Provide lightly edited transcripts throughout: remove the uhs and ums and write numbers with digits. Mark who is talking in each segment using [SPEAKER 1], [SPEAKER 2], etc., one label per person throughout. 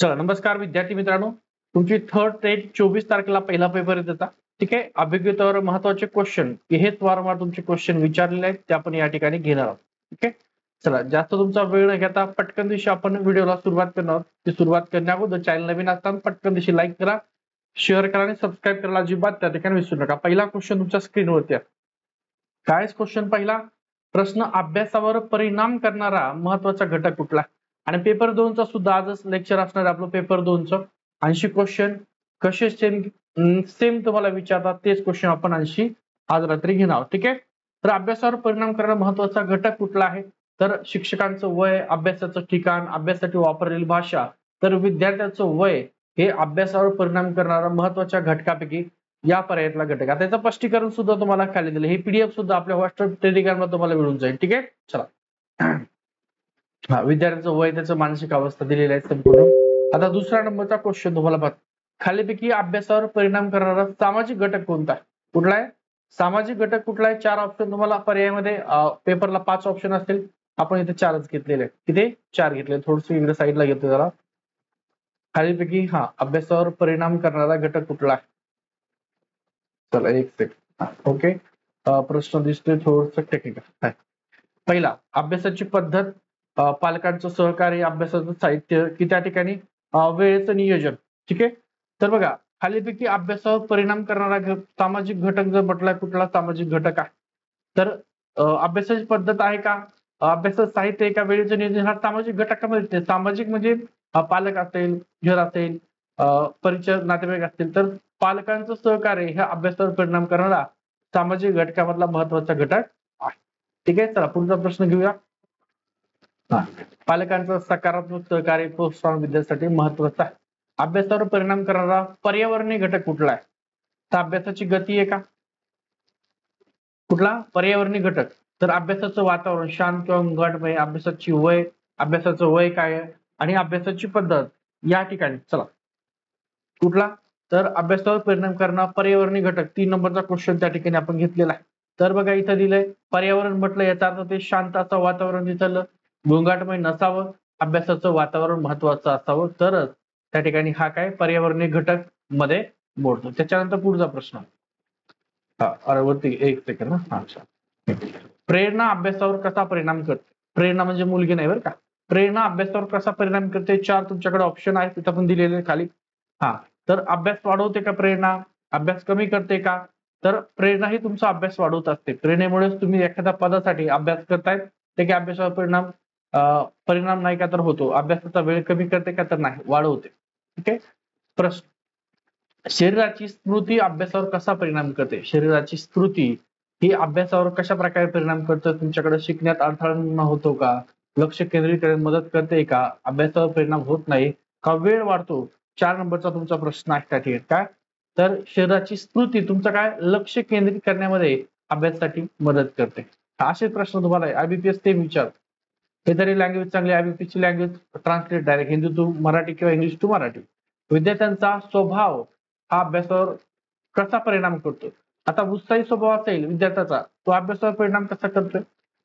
[SPEAKER 1] चला नमस्कार विद्यार्थी मित्रांनो, तुमची थर्ड टेट 24 तारखेला पहिला पेपर येत होता. ठीक आहे. अभिज्ञतेवर महत्वाचे क्वेश्चन हेच वारंवार तुमचे क्वेश्चन विचारलेले आहेत ते आपण या ठिकाणी घेणार आहोत. ठीक आहे. चला जास्त तुमचा वेळ न घेता पटकन दिवशी आपण व्हिडिओला सुरुवात करणार आहोत. ती सुरुवात करण्याअगोदर चॅनल नवीन असताना पटकन दिवशी लाईक करा, शेअर करा आणि सबस्क्राईब करायला अजिबात त्या ठिकाणी विसरू नका. पहिला क्वेश्चन तुमच्या स्क्रीनवरती आहे. काय क्वेश्चन पहिला प्रश्न, अभ्यासावर परिणाम करणारा महत्वाचा घटक कुठला? आणि पेपर 2 चा सुद्धा आजच लेक्चर असणार आपलं पेपर 2 चं 80 क्वेश्चन कसे सेम तुम्हाला विचारतात तेच क्वेश्चन आपण 80 आज रात्री घेणार आहोत. ठीक आहे. तर अभ्यासावर परिणाम करणारा महत्वाचा घटक कुठला आहे? तर शिक्षकांचं वय, अभ्यासाचं ठिकाण, अभ्यासासाठी वापरलेली भाषा. तर विद्यार्थ्यांचं वय हे अभ्यासावर परिणाम करणारा महत्वाच्या घटकापैकी या पर्यायातला घटक. आता याचं स्पष्टीकरण सुद्धा तुम्हाला खाली दिलं. हे पीडीएफ सुद्धा आपल्या व्हॉट्सअप टेलिग्रामला तुम्हाला मिळून जाईल. ठीक आहे. चला विद्यार्थ्याचं वय, त्याचं मानसिक अवस्था दिलेली आहे संपूर्ण. आता दुसरा नंबरचा क्वेश्चन तुम्हाला बघा, खालीपैकी अभ्यासावर परिणाम करणारा सामाजिक घटक कोणता आहे? कुठला आहे सामाजिक घटक? कुठला आहे? 4 ऑप्शन तुम्हाला पर्यायामध्ये, पेपरला 5 ऑप्शन असतील, आपण इथे 4च घेतलेले आहेत. किती? 4 घेतले. थोडस इकडे साईडला घेतो जरा. खालीपैकी अभ्यासावर परिणाम करणारा घटक कुठला आहे? चला एक सेकंड. ओके, प्रश्न दिसतोय थोडस टेक्निकल आहे. पहिला, अभ्यासाची पद्धत, पालकांचं सहकार्य, अभ्यासाचं साहित्य की त्या ठिकाणी वेळेचं नियोजन. ठीक आहे. तर बघा खालीपैकी अभ्यासावर परिणाम करणारा सामाजिक घटक जर म्हटला कुठला सामाजिक घटक आहे, तर अभ्यासाची पद्धत आहे का, अभ्यासाचं साहित्य आहे का, वेळेचं नियोजन हा सामाजिक घटकामध्ये. सामाजिक म्हणजे पालक असेल, घर असेल, परिचय नातेवाईक असतील, तर पालकांचं सहकार्य ह्या अभ्यासावर परिणाम करणारा सामाजिक घटकामधला महत्वाचा घटक आहे. ठीक आहे. चला पुढचा प्रश्न घेऊया. पालकांचं सकारात्मक सहकार्य प्रोत्साहन विद्यार्थ्यांसाठी महत्वाचं आहे. अभ्यासावर परिणाम करणारा पर्यावरणीय घटक कुठला आहे? तर अभ्यासाची गती आहे का? कुठला पर्यावरणीय घटक? तर अभ्यासाचं वातावरण शांत किंवा घटमय, अभ्यासाची वय, अभ्यासाचं वय काय आहे, आणि अभ्यासाची पद्धत या ठिकाणी. चला कुठला? तर अभ्यासावर परिणाम करणारा पर्यावरणीय घटक 3 नंबरचा क्वेश्चन त्या ठिकाणी आपण घेतलेला आहे. तर बघा इथं दिलंय पर्यावरण म्हटलं याचा अर्थ ते शांत असं वातावरण दिसलं, गोंगाटमय नसावं, अभ्यासाचं वातावरण महत्वाचं असावं, तरच त्या ठिकाणी हा काय पर्यावरणीय घटक मध्ये मोडतो. त्याच्यानंतर पुढचा प्रश्न. वरती एक सेकंड. प्रेरणा अभ्यासावर कसा परिणाम करते? प्रेरणा म्हणजे मुलगी नाही बरं का. प्रेरणा अभ्यासावर कसा परिणाम करते? 4 तुमच्याकडे ऑप्शन आहेत तिथं पण दिलेले खाली. तर अभ्यास वाढवते का प्रेरणा? अभ्यास कमी करते का? तर प्रेरणा ही तुमचा अभ्यास वाढवत असते. प्रेरणेमुळेच तुम्ही एखाद्या पदासाठी अभ्यास करतायत, ते की अभ्यासावर परिणाम नाही का तर होतो. अभ्यासाचा वेळ कमी करते का तर नाही, वाढवते. ठीक आहे. प्रश्न, शरीराची स्मृती अभ्यासावर कसा परिणाम करते? शरीराची स्मृती ही अभ्यासावर कशा प्रकारे परिणाम करते? तुमच्याकडे शिकण्यात अडथळा होतो का? लक्ष केंद्रित करण्यात मदत करते का? अभ्यासावर परिणाम होत नाही का? वेळ वाढतो? 4 नंबरचा तुमचा प्रश्न आहे त्या ठिकाणी. काय? तर शरीराची स्मृती तुमचं काय लक्ष केंद्रित करण्यामध्ये अभ्यासासाठी मदत करते. असे प्रश्न तुम्हाला आयबीपीएस ते विचार. हे तरी लँग्वेज चांगली, आयबीपीएस ची language translate direct Hindi to Marathi किंवा इंग्लिश टू मराठी. विद्यार्थ्यांचा स्वभाव हा अभ्यासावर कसा परिणाम करतो? आता उत्साही स्वभाव असेल विद्यार्थ्याचा, तो अभ्यासावर परिणाम कसा करतोय?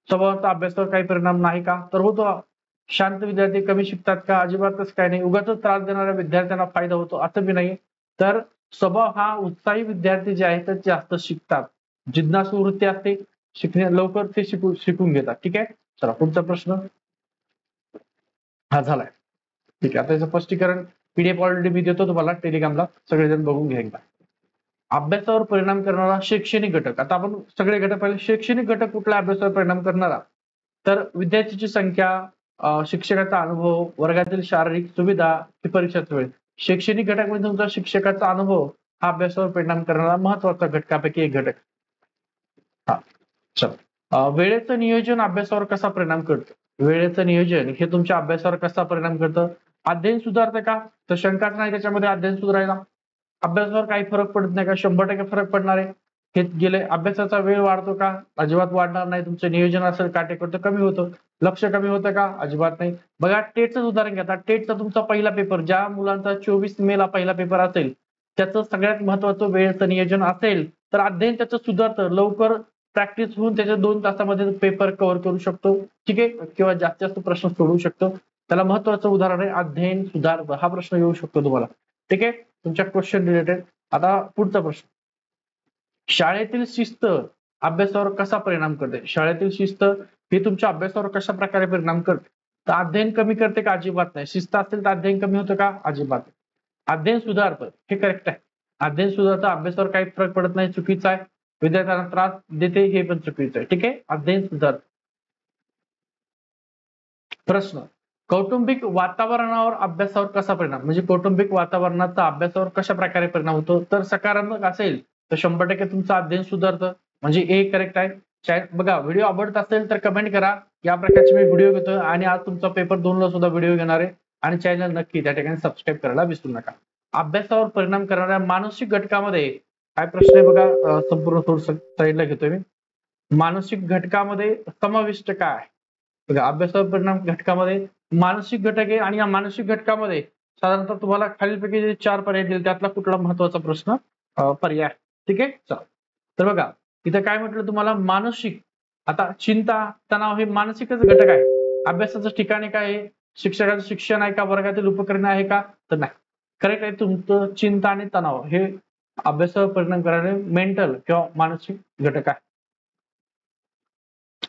[SPEAKER 1] स्वभावाचा अभ्यासावर काही परिणाम नाही का? तर होतो. शांत विद्यार्थी कमी शिकतात का? अजिबातच काही नाही. उगाच त्रास देणाऱ्या विद्यार्थ्यांना फायदा होतो असं बी नाही. तर स्वभाव हा उत्साही विद्यार्थी जे आहेत ते जास्त शिकतात. जिज्ञासू वृत्ती असते, शिकण्या लवकर ते शिकून घेतात. ठीक आहे. चला पुढचा प्रश्न हा झालाय. ठीक आहे. आता याचं स्पष्टीकरण पीडीएफ ऑलरेडी मी देतो तुम्हाला टेलिग्रामला, सगळेजण बघून घ्या एकदा. अभ्यासावर परिणाम करणारा शैक्षणिक घटक. आता आपण सगळे घटक पाहिले. शैक्षणिक घटक कुठला अभ्यासावर परिणाम करणारा? तर विद्यार्थ्यांची संख्या, शिक्षकाचा अनुभव, वर्गातील शारीरिक सुविधा, परीक्षेचा वेळ. शैक्षणिक घटक म्हणजे तुमचा शिक्षकाचा अनुभव हा अभ्यासावर परिणाम करणारा महत्वाचा घटकापैकी एक घटक. वेळेचं नियोजन अभ्यासावर कसा परिणाम करतं? वेळेचं नियोजन हे तुमच्या अभ्यासावर कसा परिणाम करतं? अध्ययन सुधारतं का? तर शंकाच नाही त्याच्यामध्ये अध्ययन सुधारायला. अभ्यासावर काही फरक पडत नाही का? 100% फरक पडणार आहे. हे गेले. अभ्यासाचा वेळ वाढतो का? अजिबात वाढणार नाही. तुमचं नियोजन असेल काटेकोर तर कमी होतं. लक्ष कमी होतं का? अजिबात नाही. बघा टेटचं उदाहरण घ्या. टेटचा तुमचा पहिला पेपर, ज्या मुलांचा 24 मे ला पहिला पेपर असेल, त्याचं सगळ्यात महत्वाचं वेळेचं नियोजन असेल तर अध्ययन त्याचं सुधारतं. लवकर प्रॅक्टिस होऊन त्याच्या 2 तासामध्ये पेपर कव्हर करू शकतो. ठीक आहे. किंवा जास्तीत जास्त प्रश्न सोडवू शकतो. त्याला महत्वाचं उदाहरण आहे अध्ययन सुधार. हा प्रश्न येऊ शकतो तुम्हाला. ठीक आहे, तुमच्या क्वेश्चन रिलेटेड. आता पुढचा प्रश्न, शाळेतील शिस्त अभ्यासावर कसा परिणाम करते? शाळेतील शिस्त ही तुमच्या अभ्यासावर कशा प्रकारे परिणाम करते? तर अध्ययन कमी करते का? अजिबात नाही. शिस्त असेल तर अध्ययन कमी होतं का? अजिबात. अध्ययन सुधारतं, हे करेक्ट आहे. अध्ययन सुधारतं, अभ्यासावर काही फरक पडत नाही, चुकीचं आहे. विद्यार्थ्यांना त्रास देते, हे पण चुकीचं आहे. ठीक आहे, अध्ययन सुधारतं. प्रश्न, कौटुंबिक वातावरणावर अभ्यासावर कसा परिणाम, म्हणजे कौटुंबिक वातावरणाचा अभ्यासावर कशा प्रकारे परिणाम होतो? तर सकारात्मक असेल तर 100% तुमचं अध्ययन सुधारतं, म्हणजे ए करेक्ट आहे. बघा, व्हिडिओ आवडत असेल तर कमेंट करा. या प्रकारचे मी व्हिडिओ घेतो आणि आज तुमचा पेपर 2 ला सुद्धा व्हिडिओ घेणार आहे. आणि चॅनल नक्की त्या ठिकाणी सबस्क्राईब करायला विसरू नका. अभ्यासावर परिणाम करणाऱ्या मानसिक घटकामध्ये काय प्रश्न आहे बघा, संपूर्ण थोडं साईडला घेतोय मी. मानसिक घटकामध्ये समाविष्ट काय आहे? बघा, अभ्यासावर परिणाम घटकामध्ये मानसिक घटक आहे आणि या मानसिक घटकामध्ये साधारणतः तुम्हाला खालीलपैकी जे 4 पर्याय दिले त्यातला कुठला महत्वाचा प्रश्न पर्याय. ठीक आहे, चला. तर बघा, इथं काय म्हटलं तुम्हाला, मानसिक. आता चिंता तणाव हे मानसिकच घटक आहे. अभ्यासाचं ठिकाण काय आहे? शिक्षकाचं शिक्षण आहे का? वर्गातील उपकरण आहे का? तर नाही. करेक्ट आहे, तुमचं चिंता आणि तणाव हे अभ्यासावर परिणाम करणारे मेंटल किंवा मानसिक घटक आहे.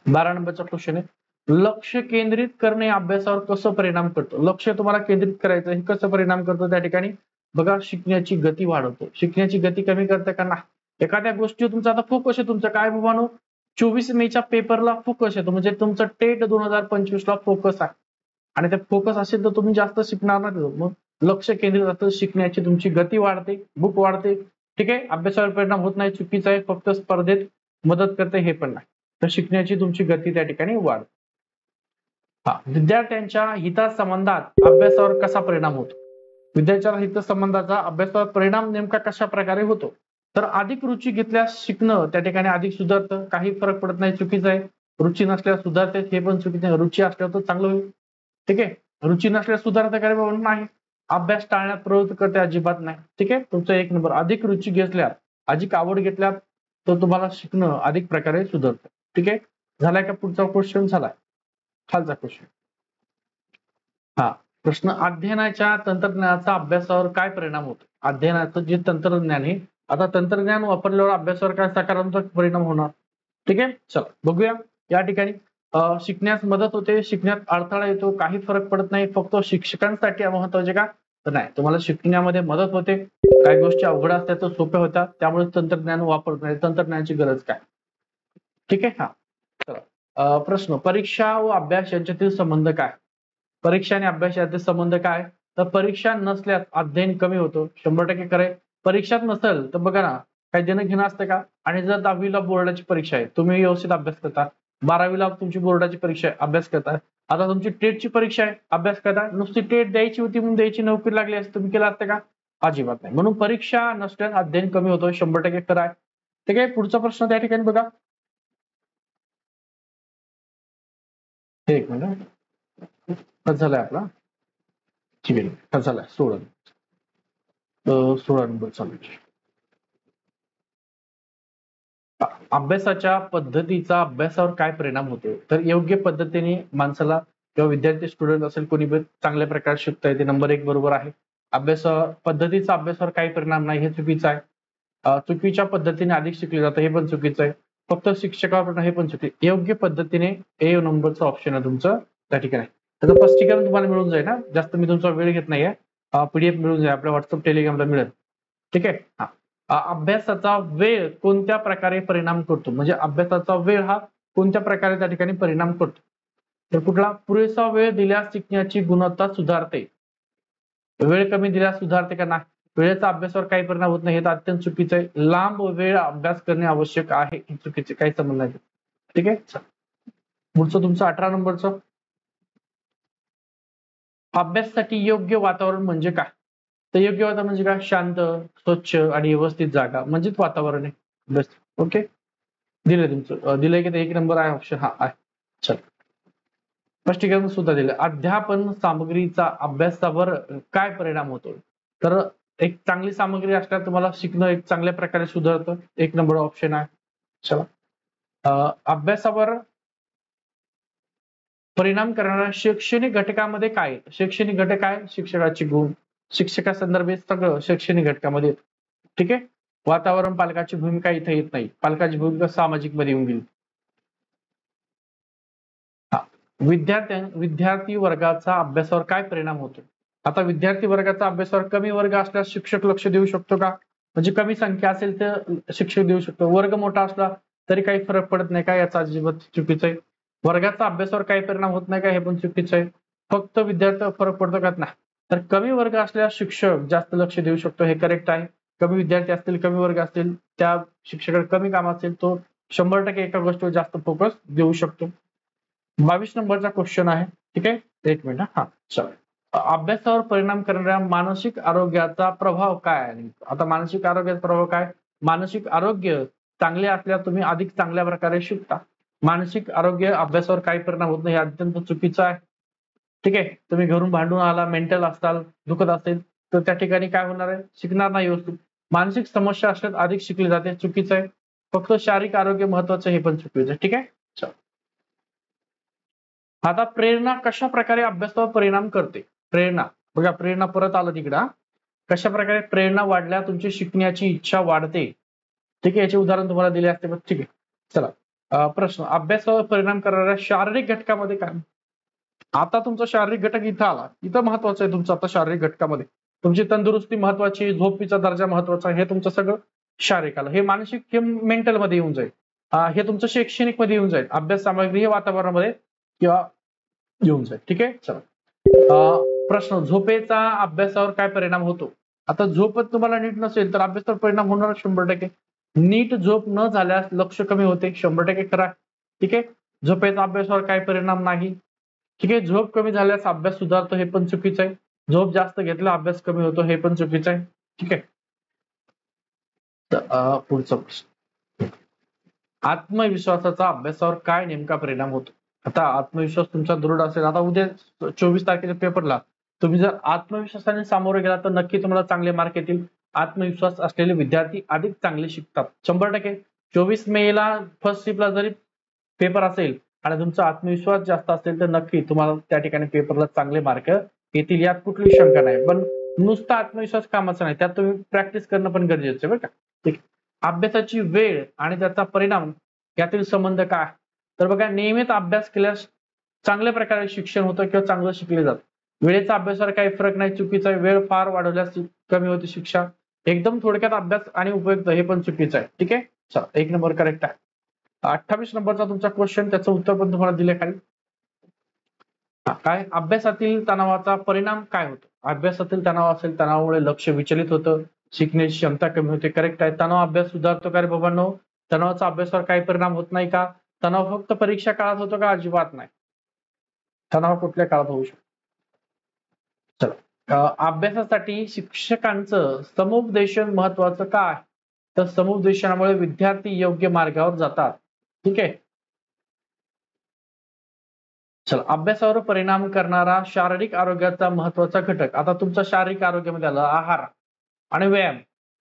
[SPEAKER 1] 12 नंबरचा क्वेश्चन आहे, लक्ष केंद्रित करणे अभ्यासावर कसं परिणाम करतो? लक्ष तुम्हाला केंद्रित करायचं, हे कसं परिणाम करतो? त्या ठिकाणी बघा, शिकण्याची गती वाढवतो. शिकण्याची गती कमी करते का? नाही. एखाद्या गोष्टीवर तुमचा आता फोकस आहे, तुमचं काय बाबांनो, 24 मेच्या पेपरला फोकस येतो, म्हणजे तुमचं टेट 2025 ला फोकस आहे. आणि ते फोकस असेल तर तुम्ही जास्त शिकणार नाही. मग लक्ष केंद्रित असतं, शिकण्याची तुमची गती वाढते, बुक वाढते. ठीक आहे, अभ्यासावर परिणाम होत नाही, चुकीचं आहे. फक्त स्पर्धेत मदत करते, हे पण नाही. तर शिकण्याची तुमची गती त्या ठिकाणी वाढ. विद्यार्थ्यांच्या हितासंबंधात अभ्यासावर कसा परिणाम होतो? विद्यार्थ्यांच्या हितसंबंधाचा अभ्यासावर परिणाम नेमका कशा प्रकारे होतो? तर अधिक रुची घेतल्यास शिकणं त्या ठिकाणी अधिक सुधारतं, काही फरक पडत नाही, चुकीचं आहे. रुची नसल्यास सुधारते, हे पण चुकीचं आहे. रुची असल्यावर तर चांगलं होईल. ठीक आहे, रुची नसल्यास सुधारते का? नाही. अभ्यास टाळण्यात प्रवृत्त करते, अजिबात नाही. ठीक आहे, तुमचा 1 नंबर. अधिक रुची घेतल्यास, अधिक आवड घेतल्यास तर तुम्हाला शिकणं अधिक प्रकारे सुधारतं. ठीक आहे, झालाय का? पुढचा क्वेश्चन झालाय, खालचा क्वेश्चन. हा प्रश्न, अध्ययनाच्या तंत्रज्ञानाचा अभ्यासावर काय परिणाम होतो? अध्ययनाचं जे तंत्रज्ञान आहे, आता तंत्रज्ञान वापरल्यावर अभ्यासावर काय सकारात्मक परिणाम होणार? ठीक आहे, चला बघूया. या ठिकाणी शिकण्यास मदत होते, शिकण्यात अडथळा येतो, काही फरक पडत नाही. फक्त शिक्षकांसाठी महत्वाचे का? तर नाही, तुम्हाला शिकण्यामध्ये मदत होते. काही गोष्टी अवघड असतात तर सोप्या होतात, त्यामुळे तंत्रज्ञान वापरत नाही. तंत्रज्ञानाची गरज काय? ठीक आहे, हा चला. प्रश्न, परीक्षा व अभ्यास यांच्यातील संबंध काय? परीक्षा आणि अभ्यास यातील संबंध काय? तर परीक्षा नसल्यास अध्ययन कमी होतो, 100% खरंय. परीक्षाच नसेल तर बघा ना, काही देणं घेणं असतं का? आणि जर 10वीला बोर्डाची परीक्षा आहे, तुम्ही व्यवस्थित अभ्यास करता. 12वीला तुमची बोर्डाची परीक्षा आहे, अभ्यास करता. आता तुमची टेटची परीक्षा आहे, अभ्यास करता. नुसती टेट द्यायची होती म्हणून द्यायची, नोकरी लागली असते, तुम्ही केलं असतं का? अजिबात नाही. म्हणून परीक्षा नसल्यास अध्ययन कमी होतो, 100% खरं आहे. ठीक आहे, पुढचा प्रश्न त्या ठिकाणी बघा. एक मिनिट, कट झालाय आपला. ठीक आहे, कट झालाय. 16 नंबर चालू. अभ्यासाच्या पद्धतीचा अभ्यासावर काय परिणाम होतो? तर योग्य पद्धतीने माणसाला किंवा विद्यार्थी स्टुडंट असेल कोणी पण चांगल्या प्रकारे शिकता येते. नंबर 1 बरोबर आहे. पद्धतीचा अभ्यासावर काही परिणाम नाही, हे चुकीचं आहे. चुकीच्या पद्धतीने अधिक शिकले जातं, हे पण चुकीचं आहे. फक्त शिक्षकावर, हे पण चुकीचं. योग्य पद्धतीने ए नंबरचं ऑप्शन आहे तुमचं त्या ठिकाणी. त्याचं स्पष्टीकरण तुम्हाला मिळून जाईल ना, जास्त मी तुमचा वेळ घेत नाहीये. पीडीएफ मिळून जाईल, आपल्या व्हॉट्सअप टेलिग्रामला मिळेल. ठीक आहे, हा. अभ्यासाचा वेळ कोणत्या प्रकारे परिणाम करतो? म्हणजे अभ्यासाचा वेळ हा कोणत्या प्रकारे त्या ठिकाणी परिणाम करतो? तर कुठला? पुरेसा वेळ दिल्यास शिकण्याची गुणवत्ता सुधारते. वेळ कमी दिल्यास सुधारते का? नाही. वेळेचा अभ्यासावर काही परिणाम होत नाही, हे तर अत्यंत चुकीचं आहे. लांब वेळ अभ्यास करणे आवश्यक आहे, हे चुकीचे, काही संबंध नाही. ठीक आहे, पुढचं तुमचं 18 नंबरचं. अभ्यासासाठी योग्य वातावरण म्हणजे काय? तर योग्य वातावरण म्हणजे काय? शांत, स्वच्छ आणि व्यवस्थित जागा म्हणजेच वातावरण आहे. बस. ओके, दिलंय तुमचं, दिलंय की 1 नंबर आहे ऑप्शन, हा आहे. चल, स्पष्टीकरण सुद्धा दिलं. अध्यापन सामग्रीचा अभ्यासावर काय परिणाम होतो? तर एक चांगली सामग्री असल्यास तुम्हाला शिकणं एक चांगल्या प्रकारे सुधारतं, 1 नंबर ऑप्शन आहे. चला, अभ्यासावर परिणाम करणाऱ्या शैक्षणिक घटकामध्ये काय येतं? शैक्षणिक घटक काय? शिक्षकाचे गुण, शिक्षकासंदर्भित सगळं शैक्षणिक घटकामध्ये येतं. ठीक आहे. वातावरण, पालकाची भूमिका इथे येत नाही. पालकाची भूमिका सामाजिक मध्ये येऊन गेली. विद्यार्थी वर्गाचा अभ्यासावर काय परिणाम होतो? आता विद्यार्थी वर्गाचा अभ्यासावर कमी वर्ग असल्यास शिक्षक लक्ष देऊ शकतो का? म्हणजे कमी संख्या असेल तर शिक्षक देऊ शकतो. वर्ग मोठा असला तरी काही फरक पडत नाही का? याचा अजिबात चुकीचं आहे. वर्गाचा अभ्यासावर काही परिणाम होत नाही का? हे पण चुकीचं आहे. फक्त विद्यार्थ्यावर फरक पडतो का? नाही. तर कमी वर्ग असल्यास शिक्षक जास्त लक्ष देऊ शकतो, हे करेक्ट आहे. कमी विद्यार्थी असतील, कमी वर्ग असतील, त्या शिक्षकाकडे कमी काम असेल, तो 100% एका गोष्टीवर जास्त फोकस देऊ शकतो. 22 नंबरचा क्वेश्चन आहे. ठीक आहे. एक मिनिट. हा चला. अभ्यासावर परिणाम करणाऱ्या मानसिक आरोग्याचा प्रभाव काय आहे? आता मानसिक आरोग्याचा प्रभाव काय? मानसिक आरोग्य चांगले असल्यास तुम्ही अधिक चांगल्या प्रकारे शिकता. मानसिक आरोग्य अभ्यासावर काही परिणाम होत नाही, हे अत्यंत चुकीचं आहे. ठीक आहे. तुम्ही घरून भांडून आला, मेंटल असाल, दुखत असेल, तर त्या ठिकाणी काय होणार आहे? शिकणार नाही व्यवस्थित. मानसिक समस्या असल्यास अधिक शिकले जाते, चुकीचं आहे. फक्त शारीरिक आरोग्य महत्वाचं, हे पण चुकीचं आहे. ठीक आहे. चला. आता प्रेरणा कशा प्रकारे अभ्यासावर परिणाम करते? प्रेरणा बघा, प्रेरणा परत आलं तिकडं. कशा प्रकारे प्रेरणा वाढल्या तुमची शिकण्याची इच्छा वाढते? ठीक आहे. याचे उदाहरण तुम्हाला दिले असते. ठीक आहे. चला. प्रश्न, अभ्यासावर परिणाम करणाऱ्या शारीरिक घटकामध्ये काय? आता तुमचा शारीरिक घटक इथं आला. इथं महत्वाचं आहे तुमचं. आता शारीरिक घटकामध्ये तुमची तंदुरुस्ती महत्वाची, झोपीचा दर्जा महत्वाचा, हे तुमचं सगळं शारीरिक आलं. हे मानसिक, हे मेंटल मध्ये येऊन जाईल. हे तुमचं शैक्षणिक मध्ये येऊन जाईल. अभ्यास सामग्री हे वातावरणामध्ये किंवा येऊन जाईल. ठीक आहे. चला. प्रश्न, झोपेचा अभ्यासावर काय परिणाम होतो? आता झोपच तुम्हाला नीट नसेल तर अभ्यासावर परिणाम होणार 100%. नीट झोप न झाल्यास लक्ष कमी होते, 100% खरा. ठीक आहे. झोपेचा अभ्यासावर काय परिणाम नाही. ठीक आहे. झोप कमी झाल्यास अभ्यास सुधारतो, हे पण चुकीचं आहे. झोप जास्त घेतला अभ्यास कमी होतो, हे पण चुकीचं आहे. ठीक आहे. पुढचा प्रश्न, आत्मविश्वासाचा अभ्यासावर काय नेमका परिणाम होतो? आता आत्मविश्वास तुमचा दृढ असेल, आता उद्या 24 तारखेच्या पेपरला तुम्ही जर आत्मविश्वासाने सामोरे गेला तर नक्की तुम्हाला चांगले मार्क येतील. आत्मविश्वास असलेले विद्यार्थी अधिक चांगले शिकतात, 100%. 24 मेला फर्स्ट शिफ्टला जरी पेपर असेल आणि तुमचा आत्मविश्वास जास्त असेल तर नक्की तुम्हाला त्या ठिकाणी पेपरला चांगले मार्क येतील, यात कुठलीही शंका नाही. पण नुसता आत्मविश्वास कामाचा नाही, त्यात तुम्ही प्रॅक्टिस करणं पण गरजेचं आहे बरं का. ठीक. अभ्यासाची वेळ आणि त्याचा परिणाम यातील संबंध काय? तर बघा, नियमित अभ्यास केल्यास चांगल्या प्रकारे शिक्षण होतं किंवा चांगलं शिकले जातं. वेळेचा अभ्यासावर काही फरक नाही, चुकीचा आहे. वेळ फार वाढवल्यास कमी होते शिक्षा. एकदम थोडक्यात अभ्यास आणि उपयुक्त, हे पण चुकीचं आहे. ठीक आहे. चला, 1 नंबर करेक्ट आहे. 28 नंबरचा तुमचा क्वेश्चन, त्याचं उत्तर पण तुम्हाला दिले खाली. काय, अभ्यासातील तणावाचा परिणाम काय होतो? अभ्यासातील तणाव असेल, तणावामुळे लक्ष विचलित होतं, शिकण्याची क्षमता कमी होते. करेक्ट आहे. तणाव अभ्यास सुधारतो का रे बाबांनो? तणावाचा अभ्यासावर काही परिणाम होत नाही का? तणाव फक्त परीक्षा काळात होतो का? अजिबात नाही. तणाव कुठल्या काळात होऊ शकतो. चला. अभ्यासासाठी शिक्षकांचं समुपदेशन महत्वाचं का आहे? तर समुपदेशनामुळे विद्यार्थी योग्य मार्गावर जातात. ठीक आहे. चला, अभ्यासावर परिणाम करणारा शारीरिक आरोग्याचा महत्वाचा घटक. आता तुमचा शारीरिक आरोग्यामध्ये आलं आहार आणि व्यायाम,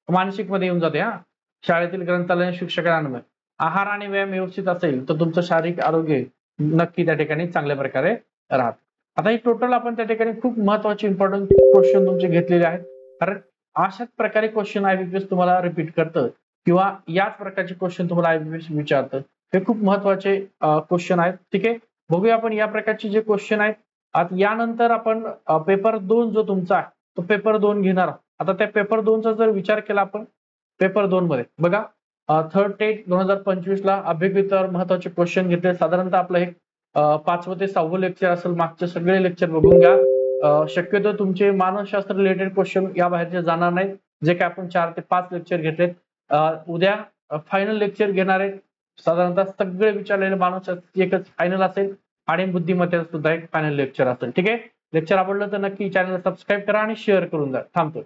[SPEAKER 1] मानसिक मध्ये येऊन जाते. शाळेतील ग्रंथालय, शिक्षकांमध्ये आहार आणि व्यायाम व्यवस्थित असेल तर तुमचं शारीरिक आरोग्य नक्की त्या ठिकाणी चांगल्या प्रकारे राहत. आता हे टोटल आपण त्या ठिकाणी खूप महत्वाचे इम्पॉर्टंट क्वेश्चन तुमचे घेतलेले आहेत. कारण अशाच प्रकारे क्वेश्चन आयबीपीएस तुम्हाला रिपीट करतं किंवा याच प्रकारचे क्वेश्चन तुम्हाला आयबीपीएस विचारतं. हे खूप महत्वाचे क्वेश्चन आहेत. ठीक आहे. बघूया आपण या प्रकारचे जे क्वेश्चन आहेत. आता यानंतर आपण पेपर 2 जो तुमचा आहे तो पेपर 2 घेणार आहोत. आता त्या पेपर 2चा जर विचार केला आपण, पेपर 2 मध्ये बघा, थर्ड टेट 2025 ला अभिज्ञतेवर महत्वाचे क्वेश्चन घेतले. साधारणतः आपलं हे 5वं ते 6वं लेक्चर असेल. मागचे सगळे लेक्चर बघून घ्या. शक्यतो तुमचे मानसशास्त्र रिलेटेड क्वेश्चन या बाहेरचे जाणार नाहीत, जे काय आपण 4 ते 5 लेक्चर घेतलेत. उद्या फायनल लेक्चर घेणार आहेत. साधारणतः सगळे विचारलेले मानसशास्त्र एकच फायनल असेल आणि बुद्धिमत्तेचा सुद्धा एक फायनल लेक्चर असेल. ठीक आहे. लेक्चर आवडलं तर नक्की चॅनलला सबस्क्राईब करा आणि शेअर करून द्या. थांबतो.